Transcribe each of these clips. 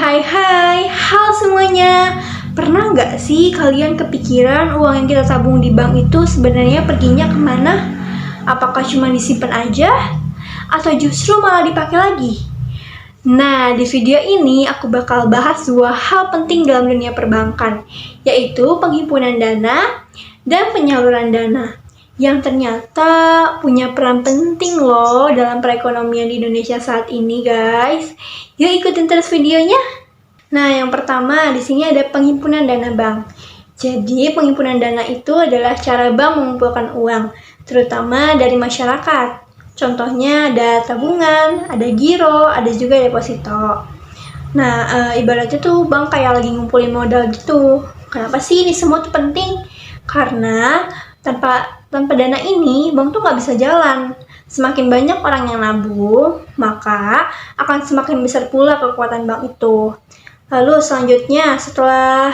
Halo semuanya. Pernah nggak sih kalian kepikiran uang yang kita tabung di bank itu sebenarnya perginya kemana? Apakah cuma disimpan aja? Atau justru malah dipakai lagi? Nah, di video ini aku bakal bahas dua hal penting dalam dunia perbankan, yaitu penghimpunan dana dan penyaluran dana, yang ternyata punya peran penting loh dalam perekonomian di Indonesia saat ini, guys. Yuk ikutin terus videonya. Nah, yang pertama di sini ada penghimpunan dana bank. Jadi, penghimpunan dana itu adalah cara bank mengumpulkan uang, terutama dari masyarakat. Contohnya ada tabungan, ada giro, ada juga deposito. Nah, ibaratnya tuh bank kayak lagi ngumpulin modal gitu. Kenapa sih ini semua tuh penting? Karena tanpa dana ini, bank tuh nggak bisa jalan. Semakin banyak orang yang nabung, maka akan semakin besar pula kekuatan bank itu. Lalu selanjutnya, setelah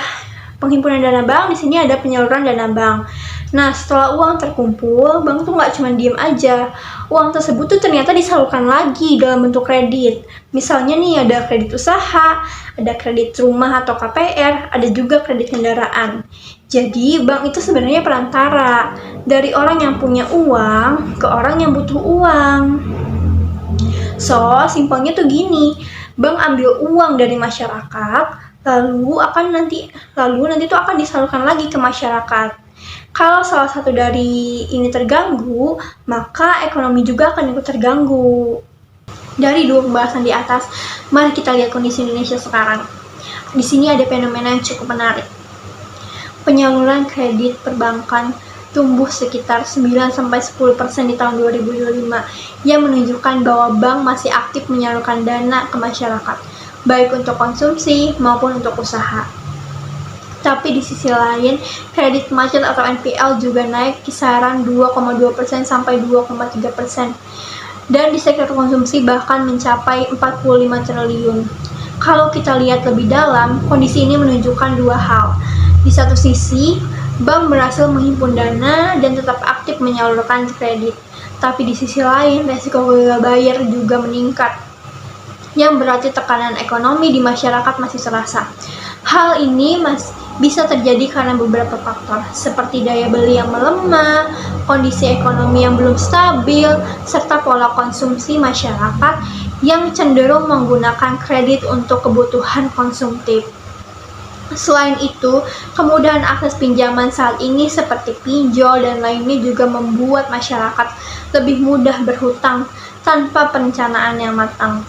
penghimpunan dana bank, di sini ada penyaluran dana bank. Nah, setelah uang terkumpul, bank tuh nggak cuma diem aja. Uang tersebut tuh ternyata disalurkan lagi dalam bentuk kredit. Misalnya nih, ada kredit usaha, ada kredit rumah atau KPR, ada juga kredit kendaraan. Jadi, bank itu sebenarnya perantara dari orang yang punya uang ke orang yang butuh uang. So, simpelnya tuh gini, bank ambil uang dari masyarakat, lalu nanti tuh akan disalurkan lagi ke masyarakat. Kalau salah satu dari ini terganggu, maka ekonomi juga akan ikut terganggu. Dari dua pembahasan di atas, mari kita lihat kondisi Indonesia sekarang. Di sini ada fenomena yang cukup menarik. Penyaluran kredit perbankan tumbuh sekitar 9-10% di tahun 2025 yang menunjukkan bahwa bank masih aktif menyalurkan dana ke masyarakat, baik untuk konsumsi maupun untuk usaha. Tapi di sisi lain, kredit macet atau NPL juga naik kisaran 2,2% sampai 2,3%. Dan di sektor konsumsi bahkan mencapai 45 triliun. Kalau kita lihat lebih dalam, kondisi ini menunjukkan dua hal. Di satu sisi, bank berhasil menghimpun dana dan tetap aktif menyalurkan kredit. Tapi di sisi lain, resiko gagal bayar juga meningkat, yang berarti tekanan ekonomi di masyarakat masih terasa. Hal ini bisa terjadi karena beberapa faktor, seperti daya beli yang melemah, kondisi ekonomi yang belum stabil, serta pola konsumsi masyarakat yang cenderung menggunakan kredit untuk kebutuhan konsumtif. Selain itu, kemudahan akses pinjaman saat ini seperti pinjol dan lainnya juga membuat masyarakat lebih mudah berhutang tanpa perencanaan yang matang.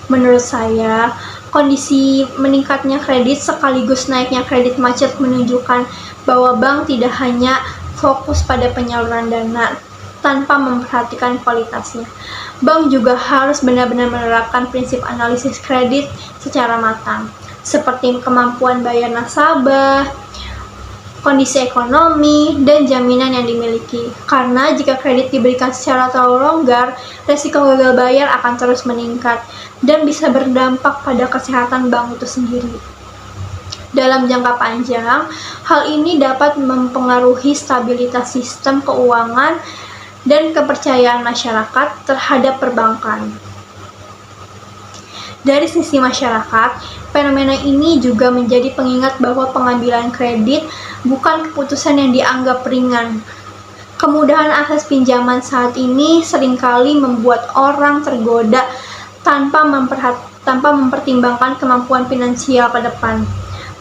Menurut saya, kondisi meningkatnya kredit sekaligus naiknya kredit macet menunjukkan bahwa bank tidak hanya fokus pada penyaluran dana tanpa memperhatikan kualitasnya. Bank juga harus benar-benar menerapkan prinsip analisis kredit secara matang, seperti kemampuan bayar nasabah, kondisi ekonomi, dan jaminan yang dimiliki. Karena jika kredit diberikan secara terlalu longgar, resiko gagal bayar akan terus meningkat dan bisa berdampak pada kesehatan bank itu sendiri. Dalam jangka panjang, hal ini dapat mempengaruhi stabilitas sistem keuangan dan kepercayaan masyarakat terhadap perbankan. Dari sisi masyarakat, fenomena ini juga menjadi pengingat bahwa pengambilan kredit bukan keputusan yang dianggap ringan. Kemudahan akses pinjaman saat ini seringkali membuat orang tergoda tanpa mempertimbangkan kemampuan finansial ke depan.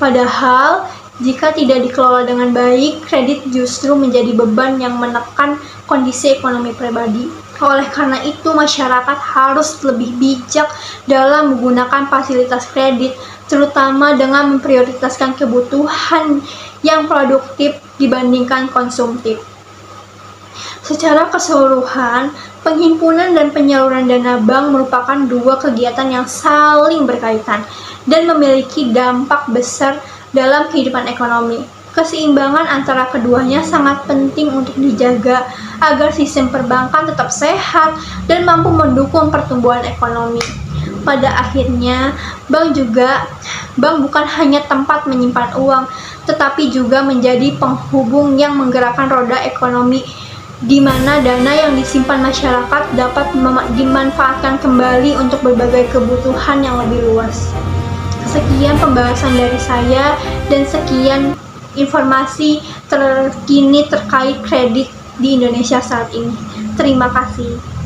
Padahal, jika tidak dikelola dengan baik, kredit justru menjadi beban yang menekan kondisi ekonomi pribadi. Oleh karena itu, masyarakat harus lebih bijak dalam menggunakan fasilitas kredit, terutama dengan memprioritaskan kebutuhan yang produktif dibandingkan konsumtif. Secara keseluruhan, penghimpunan dan penyaluran dana bank merupakan dua kegiatan yang saling berkaitan dan memiliki dampak besar dalam kehidupan ekonomi. Keseimbangan antara keduanya sangat penting untuk dijaga agar sistem perbankan tetap sehat dan mampu mendukung pertumbuhan ekonomi. Pada akhirnya, bank bukan hanya tempat menyimpan uang, tetapi juga menjadi penghubung yang menggerakkan roda ekonomi di mana dana yang disimpan masyarakat dapat dimanfaatkan kembali untuk berbagai kebutuhan yang lebih luas. Sekian pembahasan dari saya dan sekian informasi terkini terkait kredit di Indonesia saat ini. Terima kasih.